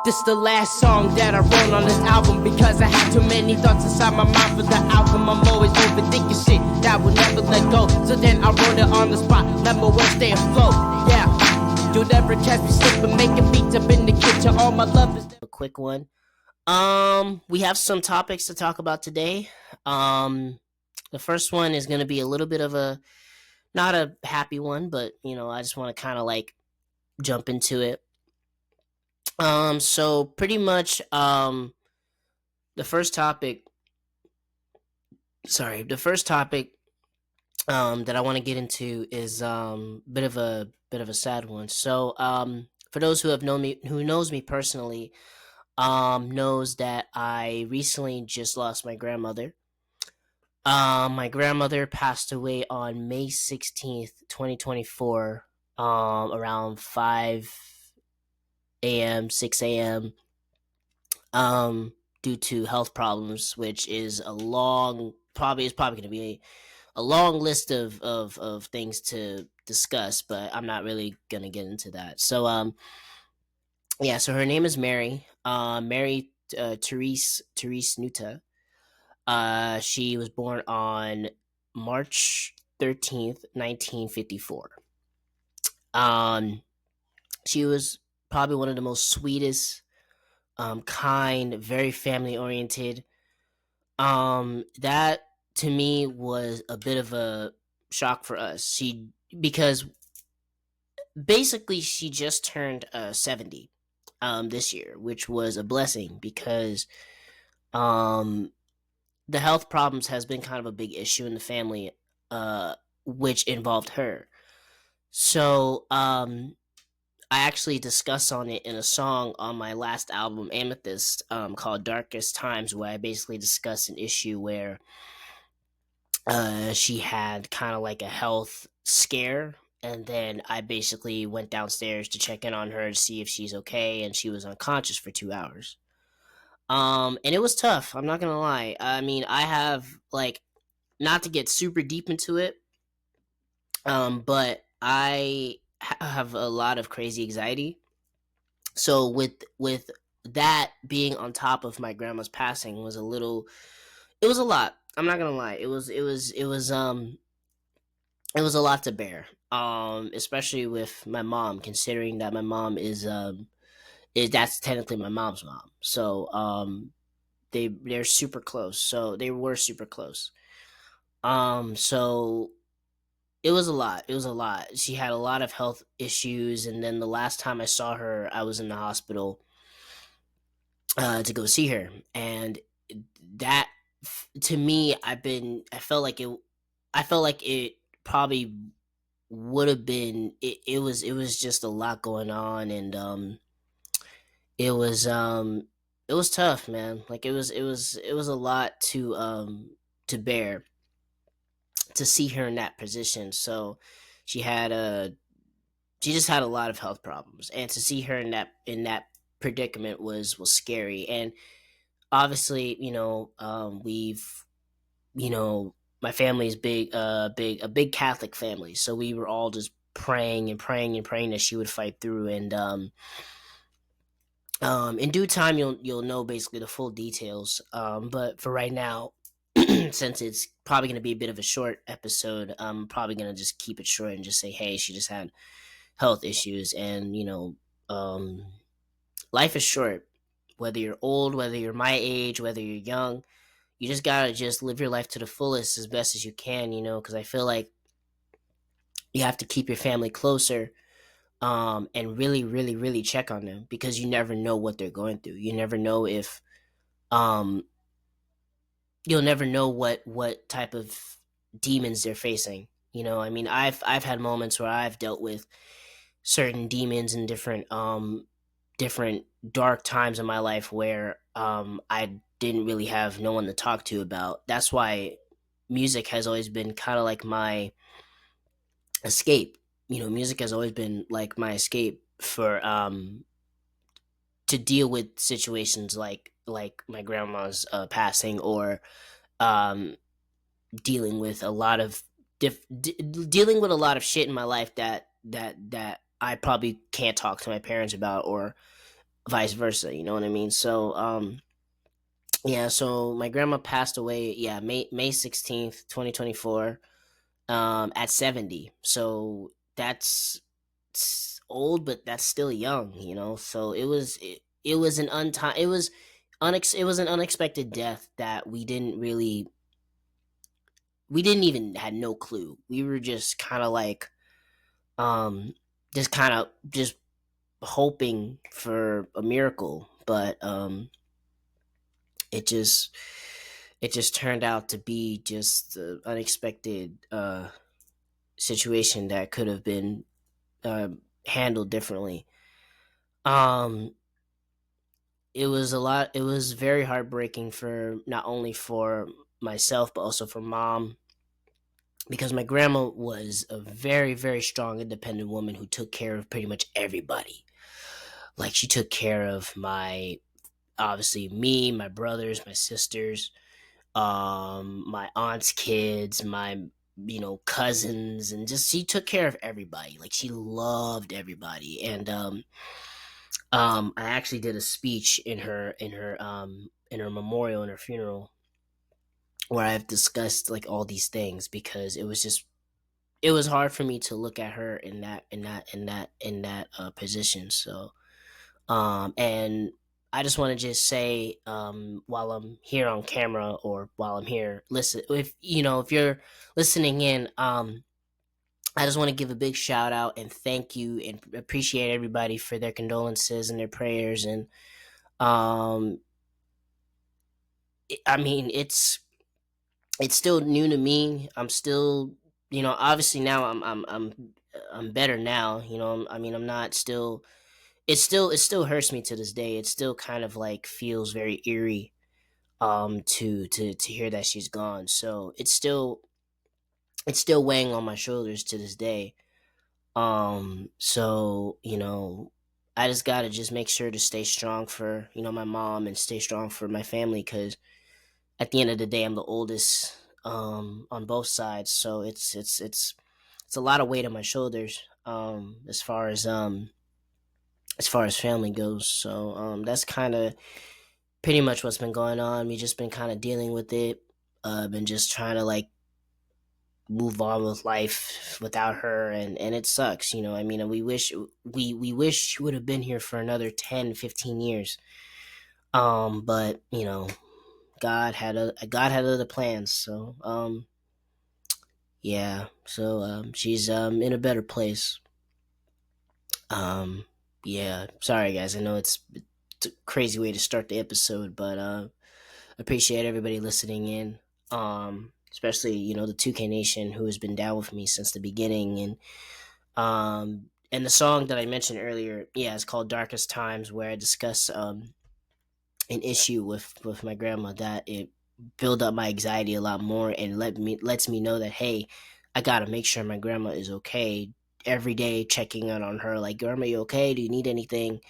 This the last song that I wrote on this album because I had too many thoughts inside my mind for the outcome. I'm always overthinking shit that will never let go. So then I wrote it on the spot, let my words stay afloat. Yeah, you'll never catch me slipping, making beats up in the kitchen. All my love is a quick one. We have some topics to talk about today. The first one is going to be a little bit of a, not a happy one, but I just want to kind of like jump into it. So pretty much, the first topic, that I want to get into is, bit of a sad one. So, for those who knows me personally, knows that I recently just lost my grandmother. My grandmother passed away on May 16th, 2024, around 5 a.m., 6 a.m., due to health problems, which is probably going to be a long list of things to discuss, but I'm not really going to get into that. So, yeah, so her name is Mary, Therese Nuta. She was born on March 13th, 1954. She was probably one of the most sweetest, kind, very family oriented. That to me was a bit of a shock for us. Because basically she just turned 70 this year, which was a blessing because the health problems has been kind of a big issue in the family, which involved her. So I actually discuss on it in a song on my last album, Amethyst, called Darkest Times, where I basically discuss an issue where she had kind of like a health scare, and then I basically went downstairs to check in on her to see if she's okay, and she was unconscious for 2 hours. And it was tough, I'm not gonna lie. I mean, I have, like, not to get super deep into it, but I have a lot of crazy anxiety. So with that being on top of my grandma's passing was it was a lot. I'm not gonna lie. It was a lot to bear. Especially with my mom, considering that my mom is that's technically my mom's mom. So they're super close. So they were super close. So it was a lot. It was a lot. She had a lot of health issues, and then the last time I saw her, I was in the hospital to go see her, and that to me, I felt like it probably would have been. It was just a lot going on, and it was it was tough, man. Like it was a lot to bear to see her in that position. So she had she just had a lot of health problems, and to see her in that predicament was scary. And obviously, we've my family is a big Catholic family, so we were all just praying and praying and praying that she would fight through. And in due time, you'll know basically the full details. But for right now, since it's probably going to be a bit of a short episode, I'm probably going to just keep it short and just say, hey, she just had health issues, and life is short. Whether you're old, whether you're my age, whether you're young, you just gotta just live your life to the fullest as best as you can, because I feel like you have to keep your family closer, and really, really, really check on them, because you never know what they're going through. You never know if um, you'll never know what type of demons they're facing. I mean, I've had moments where I've dealt with certain demons in different dark times in my life where I didn't really have no one to talk to about. That's why music has always been kind of like my escape. Music has always been like my escape for to deal with situations like my grandma's passing, or dealing with a lot of dealing with a lot of shit in my life that I probably can't talk to my parents about, or vice versa. You know what I mean? So yeah, so my grandma passed away. Yeah, May 16th, 2024. At 70. So that's old, but that's still young. You know. So it was an untime. It was an unexpected death that we didn't even had no clue. We were just kind of like um just hoping for a miracle, but it just it just turned out to be just an unexpected situation that could have been uh, handled differently. um it was a lot. It was very heartbreaking for not only for myself but also for mom, because my grandma was a very, very strong, independent woman who took care of pretty much everybody. Like, she took care of my, obviously, me, my brothers, my sisters, my aunt's kids, my, cousins, and just she took care of everybody. Like, she loved everybody. And I actually did a speech in her memorial, in her funeral, where I've discussed like all these things, because it was hard for me to look at her in that position. So and I just want to just say, while I'm here on camera, or while I'm here, listen, if you're listening in, I just want to give a big shout out and thank you and appreciate everybody for their condolences and their prayers. And um I mean, it's still new to me. I'm still, obviously now I'm better now. I mean, I'm not still. It still hurts me to this day. It still kind of like feels very eerie. To hear that she's gone. So it's still weighing on my shoulders to this day. So I just gotta just make sure to stay strong for my mom, and stay strong for my family, because at the end of the day, I'm the oldest on both sides, so it's a lot of weight on my shoulders, as far as family goes. So that's kind of pretty much what's been going on. We just been kind of dealing with it. Been just trying to like move on with life without her, and it sucks. I mean, we wish she would have been here for another 10, 15 years. But God had other plans. So yeah. So she's in a better place. Yeah. Sorry guys. I know it's a crazy way to start the episode, but appreciate everybody listening in. Especially the 2K Nation, who has been down with me since the beginning. And the song that I mentioned earlier, yeah, it's called Darkest Times, where I discuss an issue with my grandma, that it build up my anxiety a lot more, and lets me know that, hey, I gotta make sure my grandma is okay. Every day checking in on her, like, grandma, you okay? Do you need anything?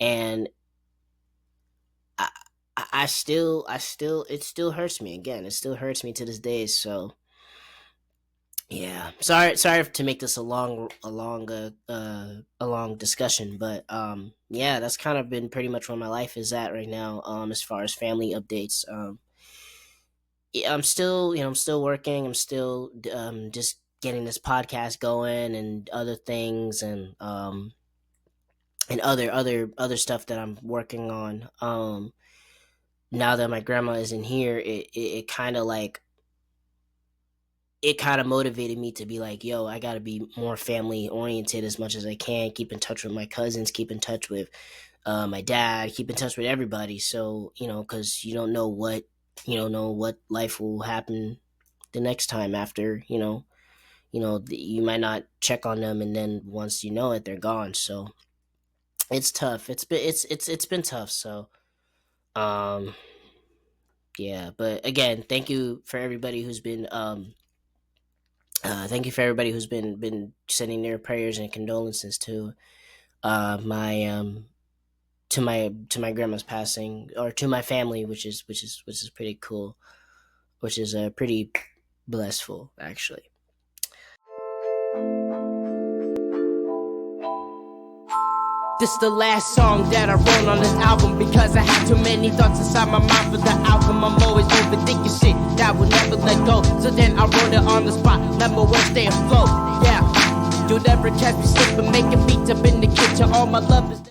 And I it still hurts me. Again, it still hurts me to this day. So yeah, sorry to make this a long discussion, but yeah, that's kind of been pretty much where my life is at right now. As far as family updates, yeah, I'm still working. I'm still just getting this podcast going, and other things, and other stuff that I'm working on. Now that my grandma isn't here, it kind of like it kind of motivated me to be like, yo, I got to be more family oriented as much as I can. Keep in touch with my cousins. Keep in touch with my dad. Keep in touch with everybody. So because you don't know what life will happen the next time after. You might not check on them, and then once you know it, they're gone. So it's tough. It's been tough. So um yeah, but again, thank you for everybody who's been sending their prayers and condolences to my to my grandma's passing, or to my family, which is pretty cool, which is pretty blissful, actually. This the last song that I wrote on this album, because I had too many thoughts inside my mind for the outcome. I'm always overthinking shit that will never let go. So then I wrote it on the spot, let my words stay afloat. Yeah, you'll never catch me slipping, making beats up in the kitchen. All my love is